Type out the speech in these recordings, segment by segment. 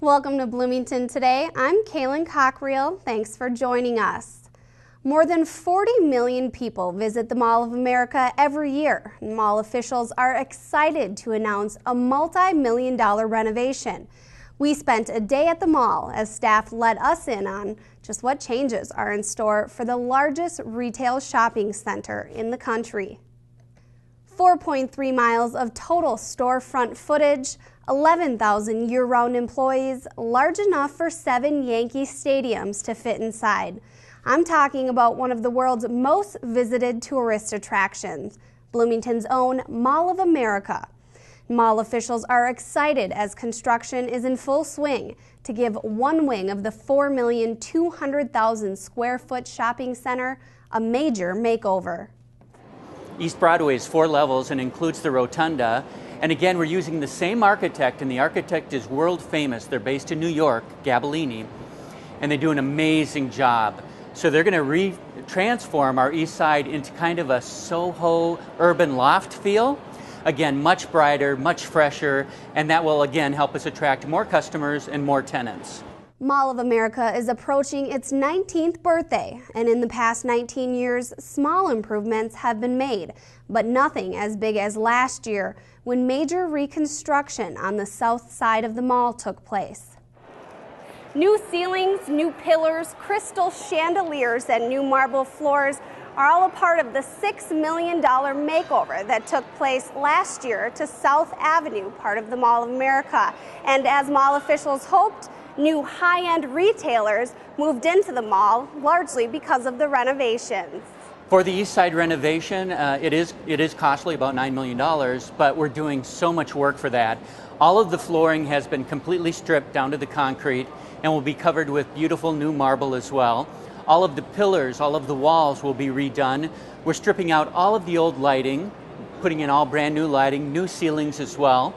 Welcome to Bloomington Today. I'm Kaylin Cockrell. Thanks for joining us. More than 40 million people visit the Mall of America every year. Mall officials are excited to announce a multi-million-dollar renovation. We spent a day at the mall as staff let us in on just what changes are in store for the largest retail shopping center in the country. 4.3 miles of total storefront footage, 11,000 year-round employees, large enough for 7 Yankee stadiums to fit inside. I'm talking about one of the world's most visited tourist attractions, Bloomington's own Mall of America. Mall officials are excited as construction is in full swing to give one wing of the 4,200,000 square foot shopping center a major makeover. East Broadway is 4 levels and includes the rotunda. And again, we're using the same architect, and the architect is world famous. They're based in New York, Gabellini, and they do an amazing job. So they're going to transform our east side into kind of a Soho urban loft feel. Again, much brighter, much fresher, and that will again help us attract more customers and more tenants. Mall of America is approaching its 19th birthday, and in the past 19 years, small improvements have been made, but nothing as big as last year when major reconstruction on the south side of the mall took place. New ceilings, new pillars, crystal chandeliers, and new marble floors are all a part of the $6 million makeover that took place last year to South Avenue, part of the Mall of America. And as mall officials hoped, new high-end retailers moved into the mall, largely because of the renovations. For the east side renovation, it is costly, about $9 million, but we're doing so much work for that. All of the flooring has been completely stripped down to the concrete and will be covered with beautiful new marble as well. All of the pillars, all of the walls will be redone. We're stripping out all of the old lighting, putting in all brand new lighting, new ceilings as well.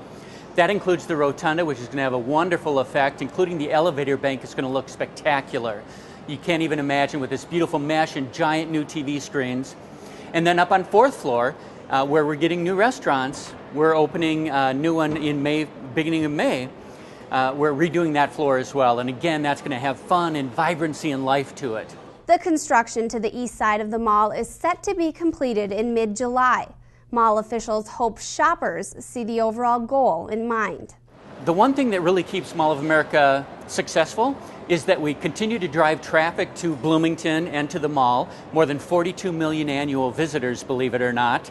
That includes the rotunda, which is going to have a wonderful effect, including the elevator bank. It's going to look spectacular. You can't even imagine, with this beautiful mesh and giant new TV screens. And then up on 4th floor, where we're getting new restaurants, we're opening a new one in May, beginning of May. We're redoing that floor as well. And again, that's going to have fun and vibrancy and life to it. The construction to the east side of the mall is set to be completed in mid-July. Mall officials hope shoppers see the overall goal in mind. The one thing that really keeps Mall of America successful is that we continue to drive traffic to Bloomington and to the mall, more than 42 million annual visitors, believe it or not.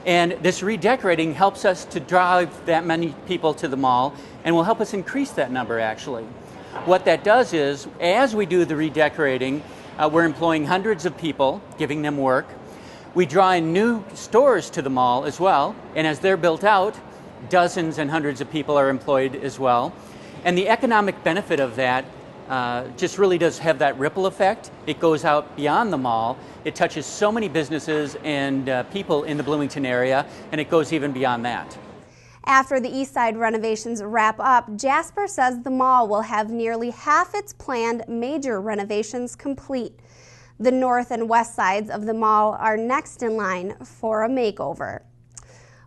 And this redecorating helps us to drive that many people to the mall and will help us increase that number, actually. What that does is, as we do the redecorating, we're employing hundreds of people, giving them work. We draw in new stores to the mall as well, and as they're built out, dozens and hundreds of people are employed as well. And the economic benefit of that just really does have that ripple effect. It goes out beyond the mall. It touches so many businesses and people in the Bloomington area, and it goes even beyond that. After the east side renovations wrap up, Jasper says the mall will have nearly half its planned major renovations complete. The north and west sides of the mall are next in line for a makeover.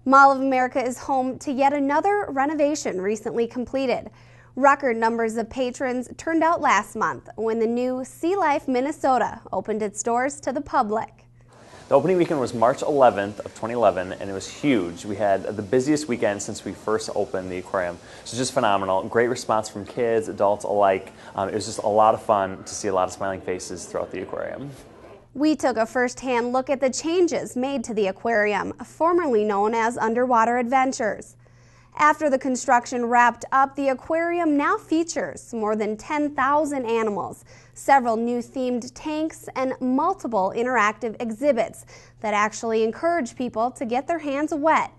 Mall of America is home to yet another renovation recently completed. Record numbers of patrons turned out last month when the new Sea Life Minnesota opened its doors to the public. The opening weekend was March 11th of 2011, and it was huge. We had the busiest weekend since we first opened the aquarium. So just phenomenal. Great response from kids, adults alike. It was just a lot of fun to see a lot of smiling faces throughout the aquarium. We took a first-hand look at the changes made to the aquarium, formerly known as Underwater Adventures. After the construction wrapped up, the aquarium now features more than 10,000 animals, several new themed tanks, and multiple interactive exhibits that actually encourage people to get their hands wet.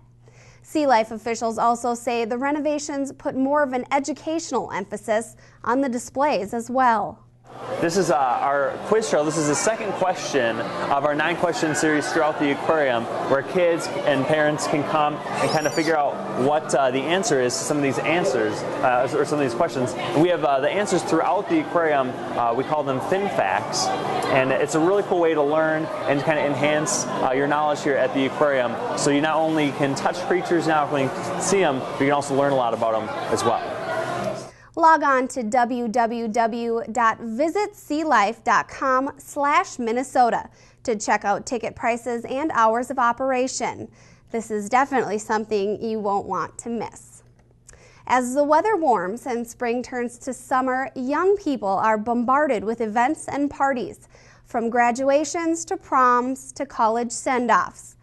Sea Life officials also say the renovations put more of an educational emphasis on the displays as well. This is our quiz show. This is the second question of our 9-question series throughout the aquarium, where kids and parents can come and kind of figure out what the answer is to some of these answers, or some of these questions. And we have the answers throughout the aquarium. We call them fin facts, and it's a really cool way to learn and kind of enhance your knowledge here at the aquarium. So you not only can touch creatures now when you see them, but you can also learn a lot about them as well. Log on to www.visitsealife.com/Minnesota to check out ticket prices and hours of operation. This is definitely something you won't want to miss. As the weather warms and spring turns to summer, young people are bombarded with events and parties, from graduations to proms to college send-offs.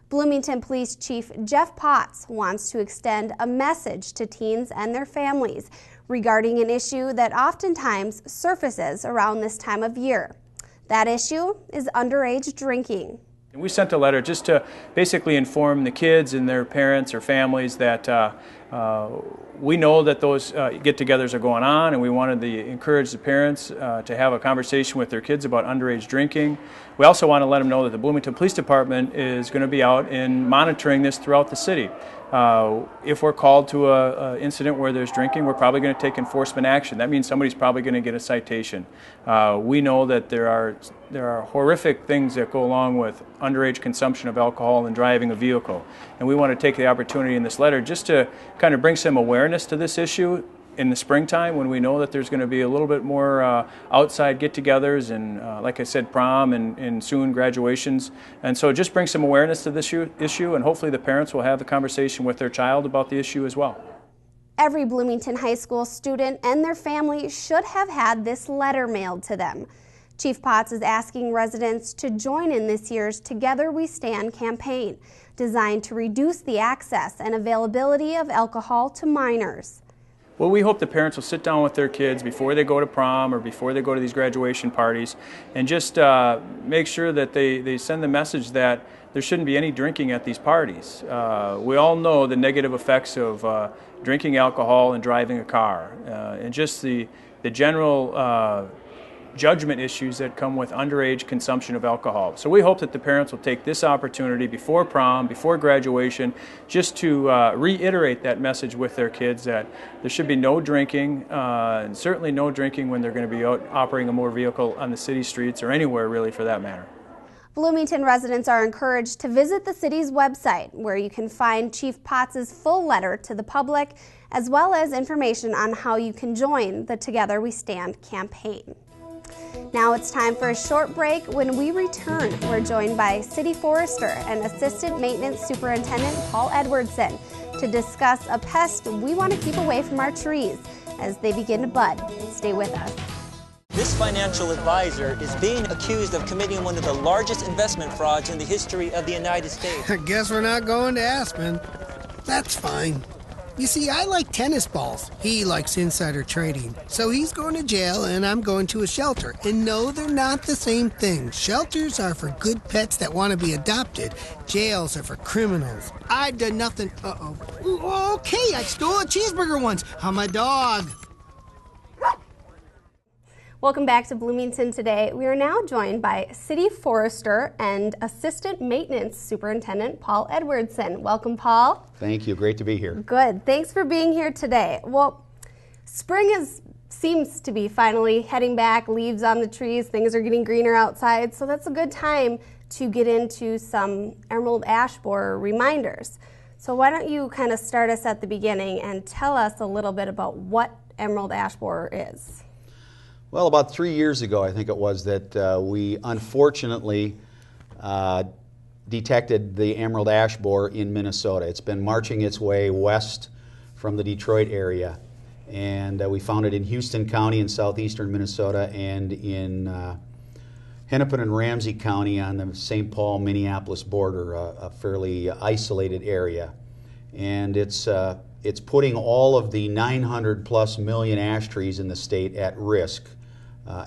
Bloomington Police Chief Jeff Potts wants to extend a message to teens and their families regarding an issue that oftentimes surfaces around this time of year. That issue is underage drinking. We sent a letter just to basically inform the kids and their parents or families that we know that those get-togethers are going on, and we wanted to encourage the parents to have a conversation with their kids about underage drinking. We also want to let them know that the Bloomington Police Department is going to be out and monitoring this throughout the city. If we're called to an incident where there's drinking, we're probably going to take enforcement action. That means somebody's probably going to get a citation. We know that there are horrific things that go along with underage consumption of alcohol and driving a vehicle. And we want to take the opportunity in this letter just to kind of bring some awareness to this issue in the springtime, when we know that there's going to be a little bit more outside get-togethers and, like I said, prom and soon graduations. And so just bring some awareness to this issue, and hopefully the parents will have the conversation with their child about the issue as well. Every Bloomington High School student and their family should have had this letter mailed to them. Chief Potts is asking residents to join in this year's Together We Stand campaign, designed to reduce the access and availability of alcohol to minors. Well, we hope the parents will sit down with their kids before they go to prom or before they go to these graduation parties and just make sure that they send the message that there shouldn't be any drinking at these parties. We all know the negative effects of drinking alcohol and driving a car, and just the general judgment issues that come with underage consumption of alcohol. So we hope that the parents will take this opportunity before prom, before graduation, just to reiterate that message with their kids that there should be no drinking, and certainly no drinking when they're going to be out operating a motor vehicle on the city streets or anywhere really for that matter. Bloomington residents are encouraged to visit the city's website, where you can find Chief Potts' full letter to the public, as well as information on how you can join the Together We Stand campaign. Now it's time for a short break. When we return, we're joined by City Forester and Assistant Maintenance Superintendent Paul Edwardson to discuss a pest we want to keep away from our trees as they begin to bud. Stay with us. This financial advisor is being accused of committing one of the largest investment frauds in the history of the United States. I guess we're not going to Aspen. That's fine. You see, I like tennis balls. He likes insider trading. So he's going to jail and I'm going to a shelter. And no, they're not the same thing. Shelters are for good pets that want to be adopted. Jails are for criminals. I've done nothing. Uh-oh. Okay, I stole a cheeseburger once. I'm a dog. Welcome back to Bloomington Today. We are now joined by City Forester and Assistant Maintenance Superintendent Paul Edwardson. Welcome, Paul. Thank you. Great to be here. Good. Thanks for being here today. Well, spring seems to be finally heading back, leaves on the trees, things are getting greener outside, so that's a good time to get into some emerald ash borer reminders. So why don't you kind of start us at the beginning and tell us a little bit about what emerald ash borer is? Well, about 3 years ago, I think it was, that we unfortunately detected the emerald ash borer in Minnesota. It's been marching its way west from the Detroit area, and we found it in Houston County in southeastern Minnesota and in Hennepin and Ramsey County on the St. Paul, Minneapolis border, a fairly isolated area. And it's putting all of the 900+ million ash trees in the state at risk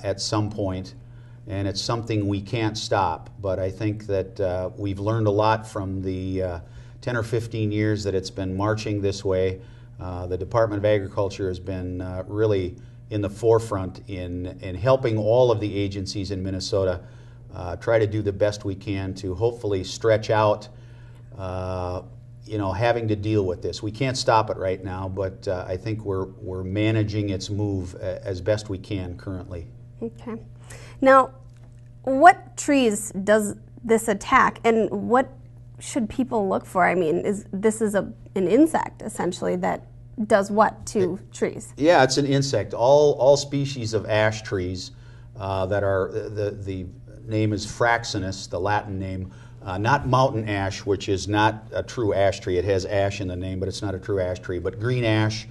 at some point, and it's something we can't stop. But I think that we've learned a lot from the 10 or 15 years that it's been marching this way. The Department of Agriculture has been really in the forefront in helping all of the agencies in Minnesota try to do the best we can to hopefully stretch out having to deal with this. We can't stop it right now, but I think we're managing its move as best we can currently. Okay. Now, what trees does this attack, and what should people look for? I mean, this is an insect essentially that does what to trees? Yeah, it's an insect. All species of ash trees that are, the name is fraxinus, the Latin name, not mountain ash, which is not a true ash tree. It has ash in the name, but it's not a true ash tree. But green ash,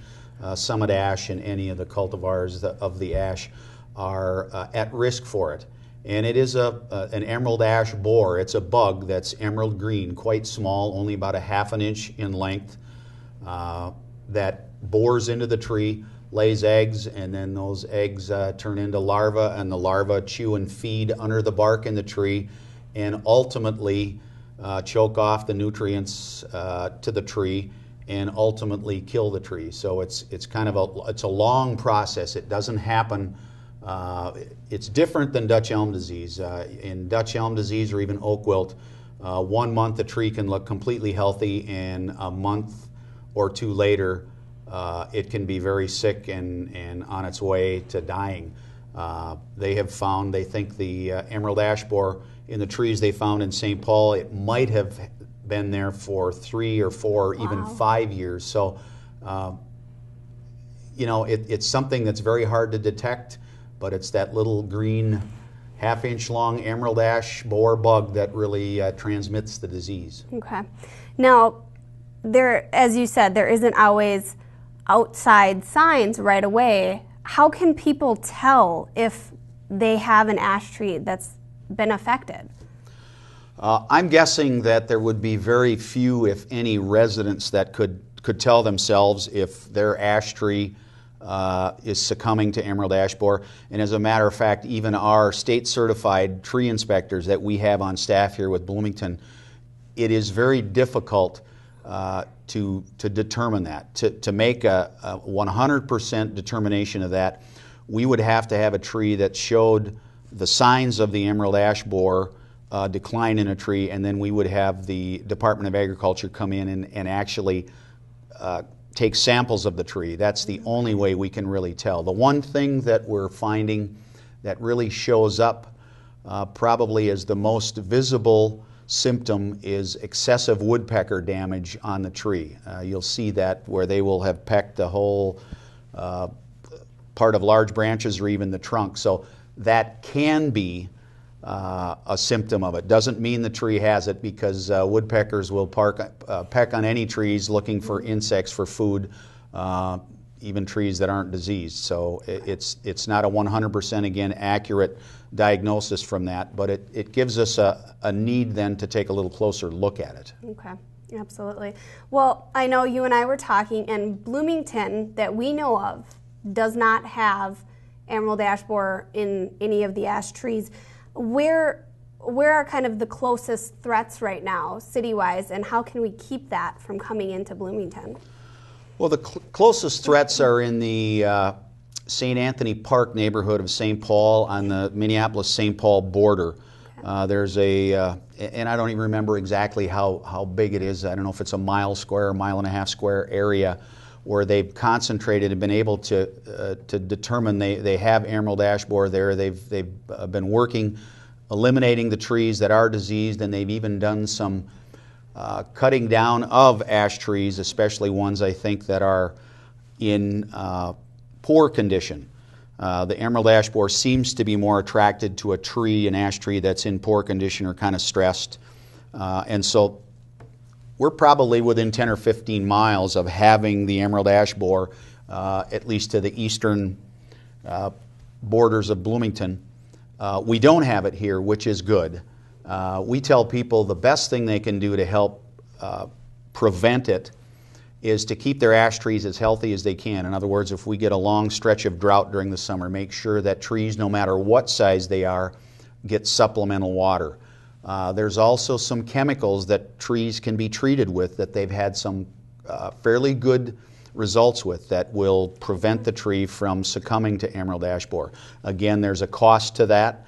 summit ash, and any of the cultivars of the ash are at risk for it. And it is an emerald ash borer. It's a bug that's emerald green, quite small, only about a half an inch in length, that bores into the tree, lays eggs, and then those eggs turn into larvae, and the larvae chew and feed under the bark in the tree, and ultimately choke off the nutrients to the tree, and ultimately kill the tree. So it's kind of a long process. It doesn't happen. It's different than Dutch elm disease. In Dutch elm disease or even oak wilt, 1 month the tree can look completely healthy, and a month or two later it can be very sick and on its way to dying. They have found, they think the emerald ash borer in the trees they found in St. Paul, it might have been there for 3 or 4, even 5 years. So, you know, it's something that's very hard to detect, but it's that little green half-inch long emerald ash borer bug that really transmits the disease. Okay. Now, as you said, there isn't always outside signs right away. How can people tell if they have an ash tree that's been affected? I'm guessing that there would be very few, if any, residents that could tell themselves if their ash tree is succumbing to emerald ash borer. And as a matter of fact, even our state-certified tree inspectors that we have on staff here with Bloomington, it is very difficult to determine that. To make a 100% determination of that, we would have to have a tree that showed the signs of the emerald ash borer decline in a tree, and then we would have the Department of Agriculture come in and actually take samples of the tree. That's the only way we can really tell. The one thing that we're finding that really shows up probably as the most visible symptom is excessive woodpecker damage on the tree. You'll see that where they will have pecked the whole part of large branches or even the trunk. So that can be a symptom of it. Doesn't mean the tree has it, because woodpeckers will peck on any trees looking for insects for food, even trees that aren't diseased. So it's not a 100% again accurate diagnosis from that, but it gives us a need then to take a little closer look at it. Okay, absolutely. Well, I know you and I were talking, and Bloomington, that we know of, does not have emerald ash borer in any of the ash trees. Where are kind of the closest threats right now, city-wise, and how can we keep that from coming into Bloomington? Well, the closest threats are in the St. Anthony Park neighborhood of St. Paul on the Minneapolis-St. Paul border. Okay. There's and I don't even remember exactly how big it is. I don't know if it's a mile square, mile and a half square area where they've concentrated and been able to determine they have emerald ash borer there. They've been working, eliminating the trees that are diseased, and they've even done some cutting down of ash trees, especially ones I think that are in poor condition. The emerald ash borer seems to be more attracted to an ash tree that's in poor condition or kind of stressed. And so we're probably within 10 or 15 miles of having the emerald ash borer, at least to the eastern borders of Bloomington. We don't have it here, which is good. We tell people the best thing they can do to help prevent it is to keep their ash trees as healthy as they can. In other words, if we get a long stretch of drought during the summer, make sure that trees, no matter what size they are, get supplemental water. There's also some chemicals that trees can be treated with that they've had some fairly good results with that will prevent the tree from succumbing to emerald ash borer. Again, there's a cost to that.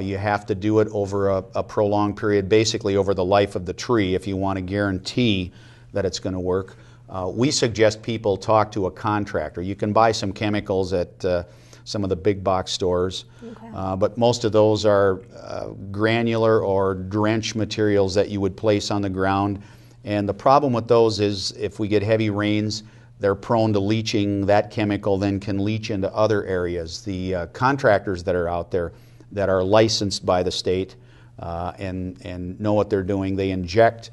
You have to do it over a prolonged period, basically over the life of the tree, if you want to guarantee that it's going to work. We suggest people talk to a contractor. You can buy some chemicals at some of the big box stores, okay. But most of those are granular or drench materials that you would place on the ground. And the problem with those is if we get heavy rains, they're prone to leaching. That chemical then can leach into other areas. The contractors that are out there that are licensed by the state and know what they're doing, they inject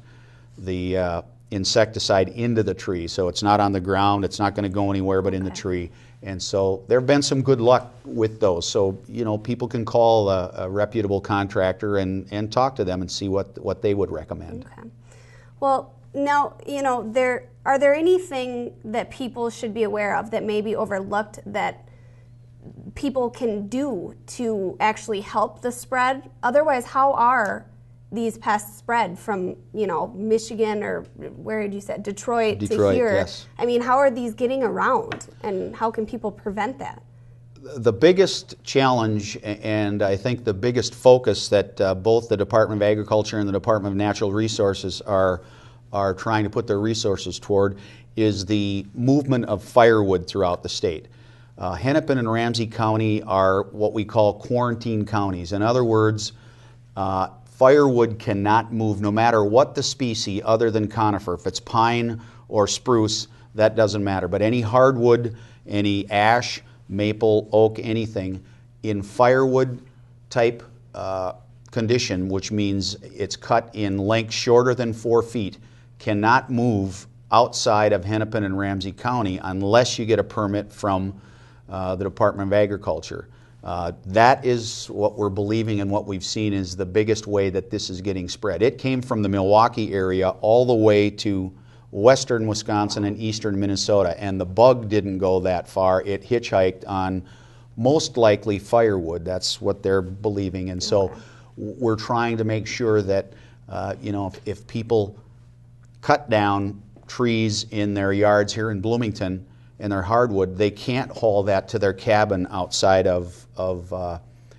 the insecticide into the tree. So it's not on the ground, it's not going to go anywhere but in the tree. And so there have been some good luck with those. So, you know, people can call a reputable contractor and talk to them and see what they would recommend. Okay. Well, now, you know, are there anything that people should be aware of that may be overlooked that people can do to actually help the spread? Otherwise, how are these pests spread from, you know, Michigan, or where did you say, Detroit to here? Yes. I mean, how are these getting around, and how can people prevent that? The biggest challenge, and I think the biggest focus that both the Department of Agriculture and the Department of Natural Resources are trying to put their resources toward, is the movement of firewood throughout the state. Hennepin and Ramsey County are what we call quarantine counties. In other words, firewood cannot move no matter what the species other than conifer. If it's pine or spruce, that doesn't matter. But any hardwood, any ash, maple, oak, anything in firewood type condition, which means it's cut in length shorter than 4 feet, cannot move outside of Hennepin and Ramsey County unless you get a permit from the Department of Agriculture. That is what we're believing and what we've seen is the biggest way that this is getting spread. It came from the Milwaukee area all the way to western Wisconsin and eastern Minnesota, and the bug didn't go that far. It hitchhiked on most likely firewood. That's what they're believing. And so we're trying to make sure that, you know, if people cut down trees in their yards here in Bloomington and their hardwood, they can't haul that to their cabin outside of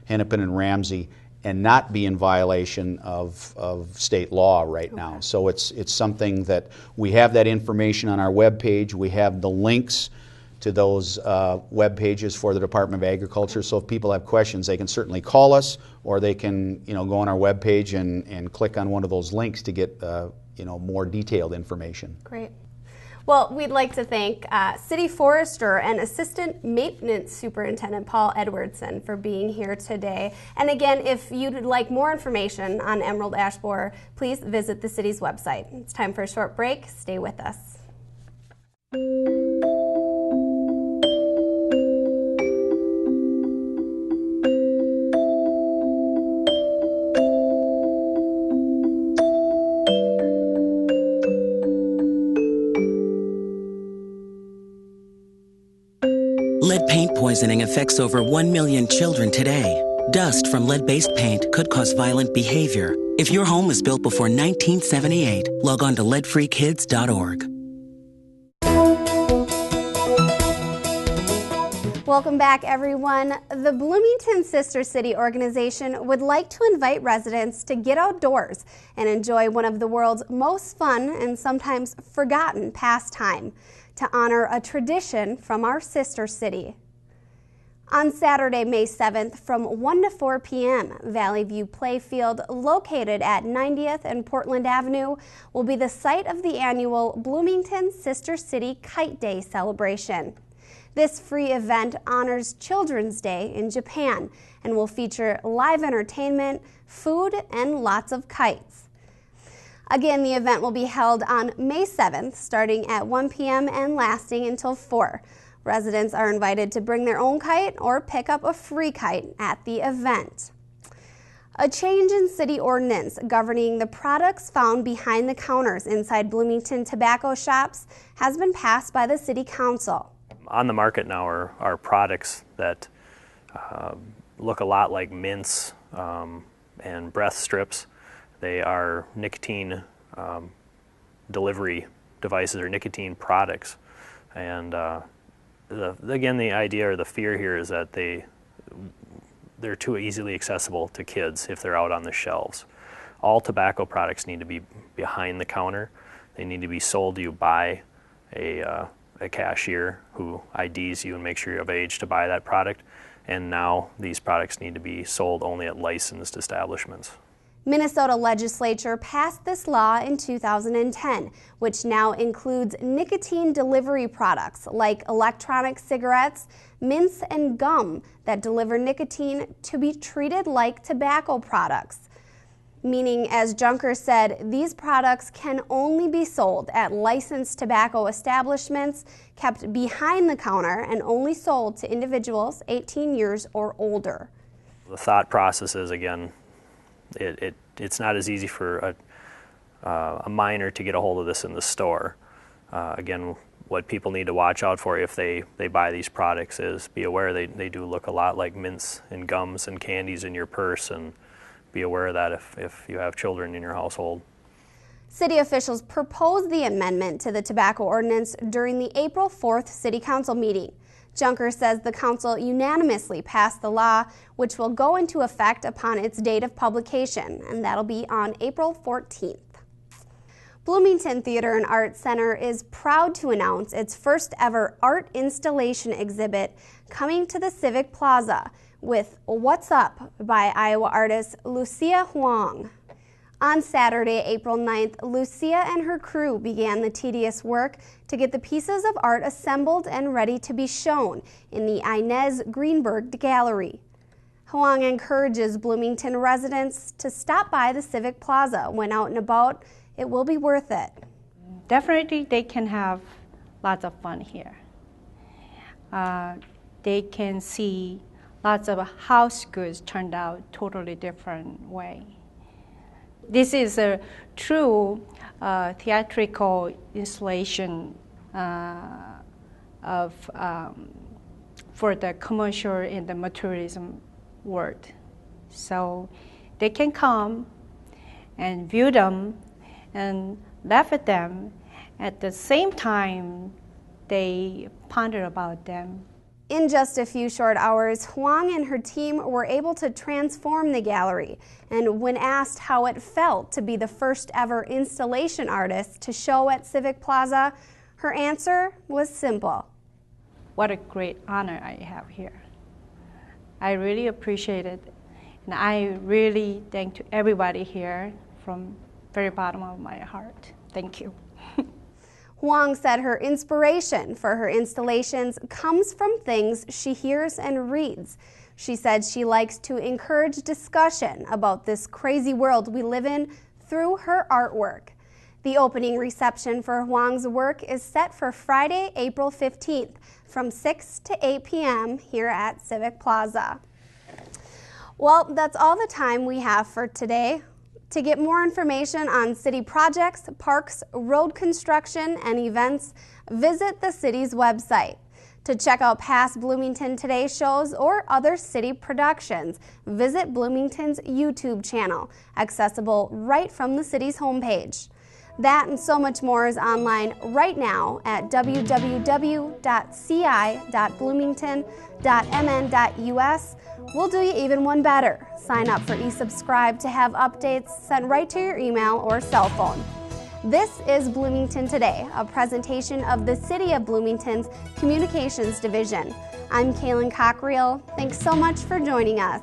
Hennepin and Ramsey and not be in violation of state law right now. So it's something that we have that information on our webpage. We have the links to those web pages for the Department of Agriculture. So if people have questions, they can certainly call us, or they can, you know, go on our webpage and click on one of those links to get you know, more detailed information. Great. Well, we'd like to thank City Forester and Assistant Maintenance Superintendent Paul Edwardson for being here today. And again, if you'd like more information on emerald ash borer, please visit the city's website. It's time for a short break. Stay with us. Lead paint poisoning affects over 1 million children today. Dust from lead-based paint could cause violent behavior. If your home was built before 1978, log on to leadfreekids.org. Welcome back, everyone. The Bloomington Sister City organization would like to invite residents to get outdoors and enjoy one of the world's most fun and sometimes forgotten pastime, to honor a tradition from our sister city. On Saturday, May 7th, from 1 to 4 p.m., Valley View Playfield, located at 90th and Portland Avenue, will be the site of the annual Bloomington Sister City Kite Day celebration. This free event honors Children's Day in Japan and will feature live entertainment, food, and lots of kites. Again, the event will be held on May 7th, starting at 1 p.m. and lasting until 4. Residents are invited to bring their own kite or pick up a free kite at the event. A change in city ordinance governing the products found behind the counters inside Bloomington tobacco shops has been passed by the City Council. On the market now are products that look a lot like mints and breath strips. They are nicotine delivery devices or nicotine products. And again, the idea or the fear here is that they're too easily accessible to kids if they're out on the shelves. All tobacco products need to be behind the counter. They need to be sold to you by a cashier who IDs you and makes sure you're of age to buy that product. And now these products need to be sold only at licensed establishments. Minnesota legislature passed this law in 2010, which now includes nicotine delivery products like electronic cigarettes, mints, and gum that deliver nicotine to be treated like tobacco products. Meaning, as Junker said, these products can only be sold at licensed tobacco establishments, kept behind the counter, and only sold to individuals 18 years or older. The thought process is, again, it's not as easy for a minor to get a hold of this in the store. Again, what people need to watch out for if they buy these products is be aware they do look a lot like mints and gums and candies in your purse, and be aware of that if you have children in your household. City officials proposed the amendment to the tobacco ordinance during the April 4th City Council meeting. Junker says the council unanimously passed the law, which will go into effect upon its date of publication, and that'll be on April 14th. Bloomington Theater and Art Center is proud to announce its first ever art installation exhibit coming to the Civic Plaza with What's Up by Iowa artist Lucia Huang. On Saturday, April 9th, Lucia and her crew began the tedious work to get the pieces of art assembled and ready to be shown in the Inez Greenberg Gallery. Huang encourages Bloomington residents to stop by the Civic Plaza when out and about. It will be worth it. Definitely they can have lots of fun here. They can see lots of house goods turned out totally different way. This is a true theatrical installation for the commercial and the materialism world. So they can come and view them and laugh at them. At the same time, they ponder about them. In just a few short hours, Huang and her team were able to transform the gallery. And when asked how it felt to be the first ever installation artist to show at Civic Plaza, her answer was simple. What a great honor I have here. I really appreciate it. And I really thank to everybody here from the very bottom of my heart. Thank you. Huang said her inspiration for her installations comes from things she hears and reads. She said she likes to encourage discussion about this crazy world we live in through her artwork. The opening reception for Huang's work is set for Friday, April 15th from 6 to 8 p.m. here at Civic Plaza. Well, that's all the time we have for today. To get more information on city projects, parks, road construction, and events, visit the city's website. To check out past Bloomington Today shows or other city productions, visit Bloomington's YouTube channel, accessible right from the city's homepage. That and so much more is online right now at www.ci.bloomington.mn.us. We'll do you even one better. Sign up for eSubscribe to have updates sent right to your email or cell phone. This is Bloomington Today, a presentation of the City of Bloomington's Communications Division. I'm Kaylin Cockrell. Thanks so much for joining us.